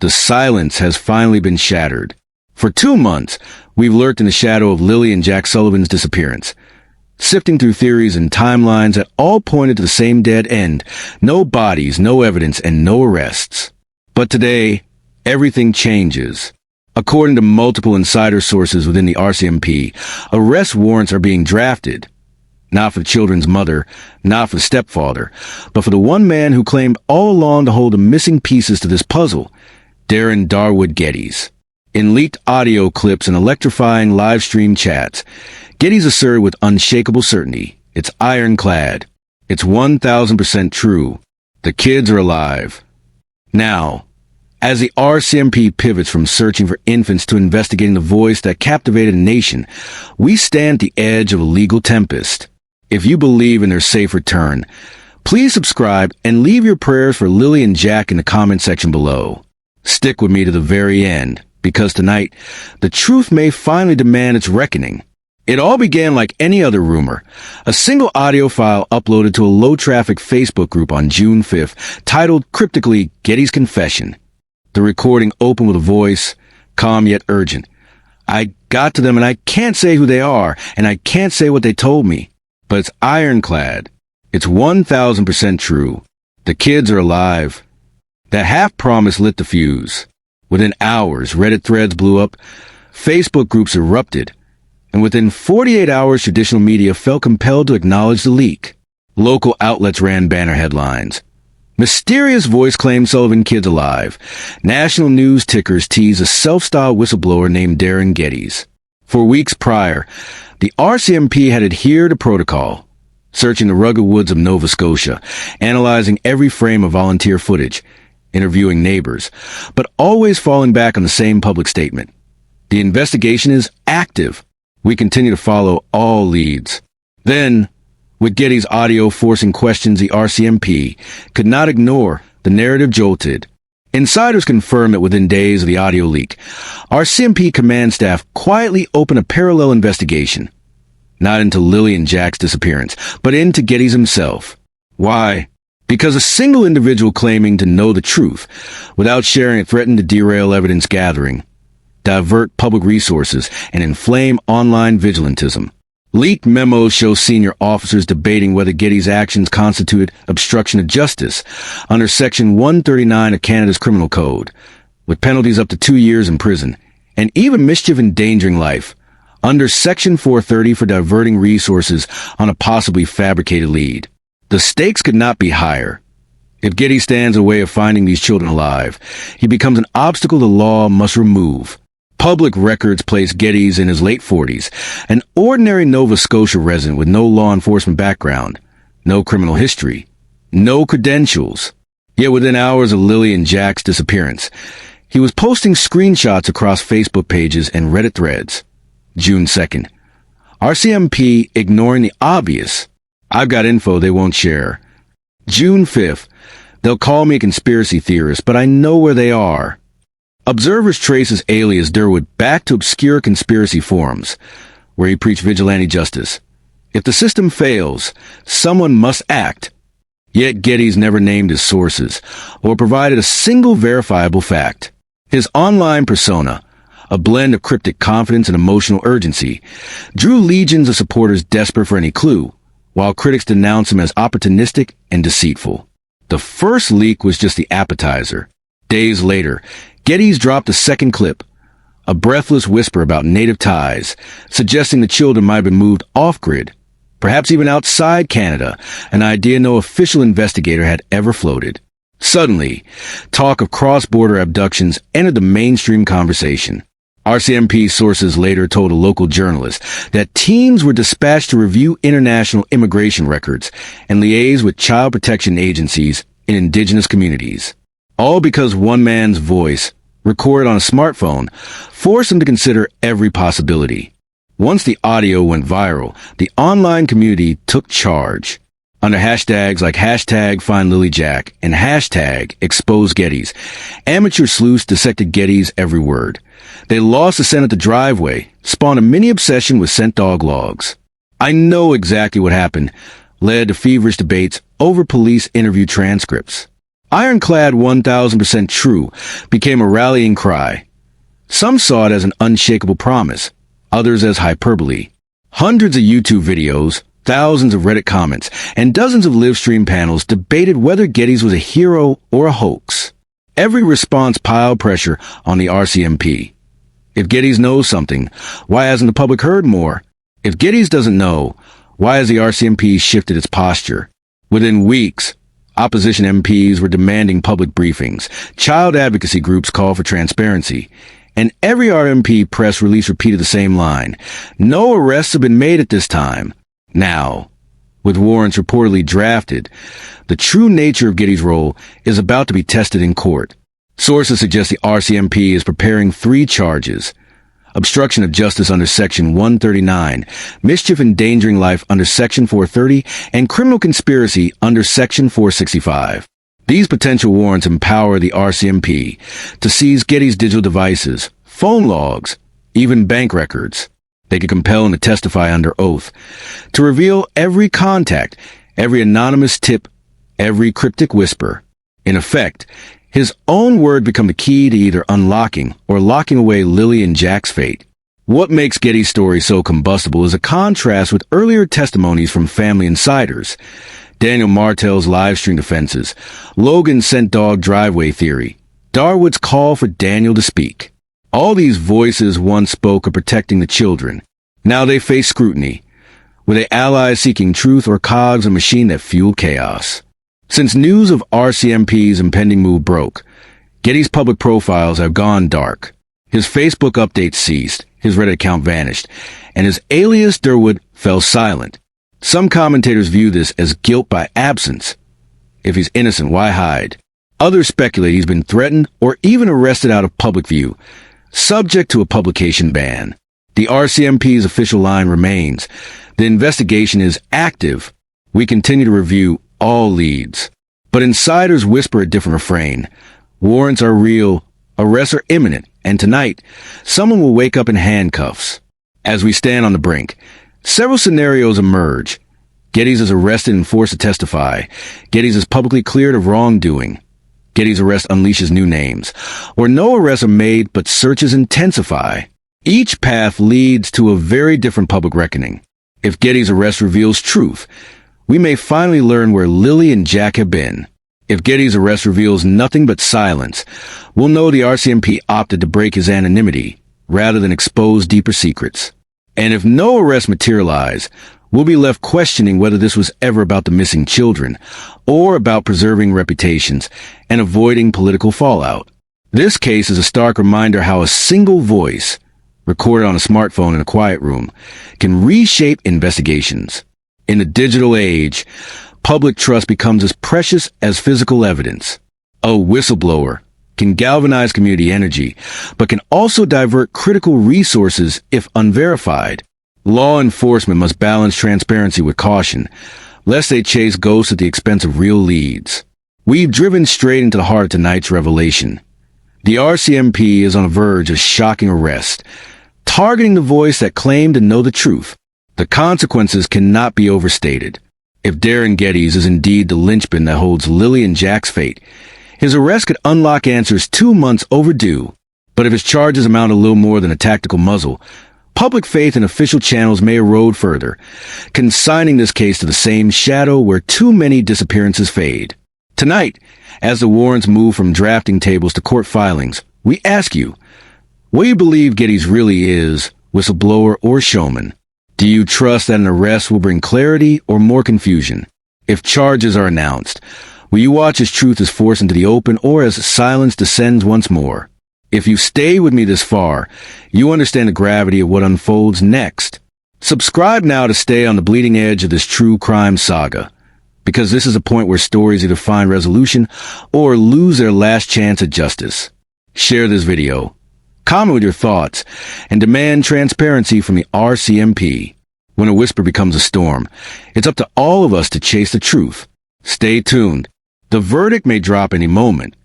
The silence has finally been shattered. For 2 months, we've lurked in the shadow of Lily and Jack Sullivan's disappearance, sifting through theories and timelines that all pointed to the same dead end. No bodies, no evidence, and no arrests. But today, everything changes. According to multiple insider sources within the RCMP, arrest warrants are being drafted. Not for the children's mother, not for the stepfather, but for the one man who claimed all along to hold the missing pieces to this puzzle, Darin Darwood Gettys. In leaked audio clips and electrifying live-stream chats, Gettys asserted with unshakable certainty, it's ironclad. It's 1,000% true. The kids are alive. Now, as the RCMP pivots from searching for infants to investigating the voice that captivated a nation, we stand at the edge of a legal tempest. If you believe in their safe return, please subscribe and leave your prayers for Lily and Jack in the comment section below. Stick with me to the very end, because tonight, the truth may finally demand its reckoning. It all began like any other rumor. A single audio file uploaded to a low-traffic Facebook group on June 5th, titled cryptically, Gettys Confession. The recording opened with a voice, calm yet urgent. I got to them and I can't say who they are, and I can't say what they told me. But it's ironclad. It's 1,000% true. The kids are alive. That half-promise lit the fuse. Within hours, Reddit threads blew up, Facebook groups erupted, and within 48 hours, traditional media felt compelled to acknowledge the leak. Local outlets ran banner headlines. Mysterious voice claimed Sullivan kids alive. National news tickers teased a self-styled whistleblower named Darin Gettys. For weeks prior, the RCMP had adhered to protocol, searching the rugged woods of Nova Scotia, analyzing every frame of volunteer footage, interviewing neighbors, but always falling back on the same public statement. The investigation is active. We continue to follow all leads. Then, with Gettys' audio forcing questions the RCMP could not ignore, the narrative jolted. Insiders confirmed that within days of the audio leak, RCMP command staff quietly opened a parallel investigation. Not into Lily and Jack's disappearance, but into Gettys himself. Why? Because a single individual claiming to know the truth without sharing it threatened to derail evidence gathering, divert public resources, and inflame online vigilantism. Leaked memos show senior officers debating whether Gettys' actions constituted obstruction of justice under Section 139 of Canada's Criminal Code, with penalties up to 2 years in prison, and even mischief endangering life, under Section 430 for diverting resources on a possibly fabricated lead. The stakes could not be higher. If Gettys stands in the way of finding these children alive, he becomes an obstacle the law must remove. Public records place Gettys in his late 40s, an ordinary Nova Scotia resident with no law enforcement background, no criminal history, no credentials. Yet within hours of Lily and Jack's disappearance, he was posting screenshots across Facebook pages and Reddit threads. June 2nd. RCMP ignoring the obvious. I've got info they won't share. June 5th. They'll call me a conspiracy theorist, but I know where they are. Observers trace his alias Darwood back to obscure conspiracy forums, where he preached vigilante justice. If the system fails, someone must act. Yet Gettys never named his sources, or provided a single verifiable fact. His online persona, a blend of cryptic confidence and emotional urgency, drew legions of supporters desperate for any clue, while critics denounced him as opportunistic and deceitful. The first leak was just the appetizer. Days later, Gettys dropped a second clip, a breathless whisper about native ties, suggesting the children might have been moved off-grid, perhaps even outside Canada, an idea no official investigator had ever floated. Suddenly, talk of cross-border abductions entered the mainstream conversation. RCMP sources later told a local journalist that teams were dispatched to review international immigration records and liaise with child protection agencies in indigenous communities. All because one man's voice, recorded on a smartphone, forced him to consider every possibility. Once the audio went viral, the online community took charge. Under hashtags like hashtag #FindLilyJack and hashtag #ExposeGettys, amateur sleuths dissected Gettys' every word. They lost the scent at the driveway, spawned a mini-obsession with scent dog logs. I know exactly what happened, led to feverish debates over police interview transcripts. Ironclad 1000% true became a rallying cry. Some saw it as an unshakable promise, others as hyperbole. Hundreds of YouTube videos, thousands of Reddit comments, and dozens of live-stream panels debated whether Gettys was a hero or a hoax. Every response piled pressure on the RCMP. If Gettys knows something, why hasn't the public heard more? If Gettys doesn't know, why has the RCMP shifted its posture? Within weeks, opposition MPs were demanding public briefings. Child advocacy groups called for transparency. And every RMP press release repeated the same line. No arrests have been made at this time. Now, with warrants reportedly drafted, the true nature of Gettys' role is about to be tested in court. Sources suggest the RCMP is preparing 3 charges: obstruction of justice under Section 139, mischief endangering life under Section 430, and criminal conspiracy under Section 465. These potential warrants empower the RCMP to seize Gettys' digital devices, phone logs, even bank records. They can compel him to testify under oath, to reveal every contact, every anonymous tip, every cryptic whisper. In effect, his own word become the key to either unlocking or locking away Lily and Jack's fate. What makes Gettys' story so combustible is a contrast with earlier testimonies from family insiders. Daniel Martell's live-stream defenses, Logan's scent dog driveway theory, Darwood's call for Daniel to speak. All these voices once spoke of protecting the children. Now they face scrutiny. Were they allies seeking truth or cogs a machine that fueled chaos? Since news of RCMP's impending move broke, Gettys' public profiles have gone dark. His Facebook updates ceased, his Reddit account vanished, and his alias Darwood fell silent. Some commentators view this as guilt by absence. If he's innocent, why hide? Others speculate he's been threatened or even arrested out of public view, subject to a publication ban. The RCMP's official line remains. The investigation is active. We continue to review all leads. But insiders whisper a different refrain. Warrants are real, arrests are imminent, and tonight, someone will wake up in handcuffs. As we stand on the brink, several scenarios emerge. Gettys is arrested and forced to testify. Gettys is publicly cleared of wrongdoing. Gettys' arrest unleashes new names. Or no arrests are made, but searches intensify. Each path leads to a very different public reckoning. If Gettys' arrest reveals truth, we may finally learn where Lily and Jack have been. If Gettys' arrest reveals nothing but silence, we'll know the RCMP opted to break his anonymity rather than expose deeper secrets. And if no arrests materialize, we'll be left questioning whether this was ever about the missing children or about preserving reputations and avoiding political fallout. This case is a stark reminder how a single voice, recorded on a smartphone in a quiet room, can reshape investigations. In the digital age, public trust becomes as precious as physical evidence. A whistleblower can galvanize community energy, but can also divert critical resources if unverified. Law enforcement must balance transparency with caution, lest they chase ghosts at the expense of real leads. We've driven straight into the heart of tonight's revelation. The RCMP is on the verge of shocking arrest, targeting the voice that claimed to know the truth. The consequences cannot be overstated. If Darin Gettys is indeed the linchpin that holds Lily and Jack's fate, his arrest could unlock answers 2 months overdue. But if his charges amount to little more than a tactical muzzle, public faith in official channels may erode further, consigning this case to the same shadow where too many disappearances fade. Tonight, as the warrants move from drafting tables to court filings, we ask you, what do you believe Gettys really is, whistleblower or showman? Do you trust that an arrest will bring clarity or more confusion? If charges are announced, will you watch as truth is forced into the open or as silence descends once more? If you stay with me this far, you understand the gravity of what unfolds next. Subscribe now to stay on the bleeding edge of this true crime saga, because this is a point where stories either find resolution or lose their last chance at justice. Share this video, comment with your thoughts, and demand transparency from the RCMP. When a whisper becomes a storm, it's up to all of us to chase the truth. Stay tuned. The verdict may drop any moment,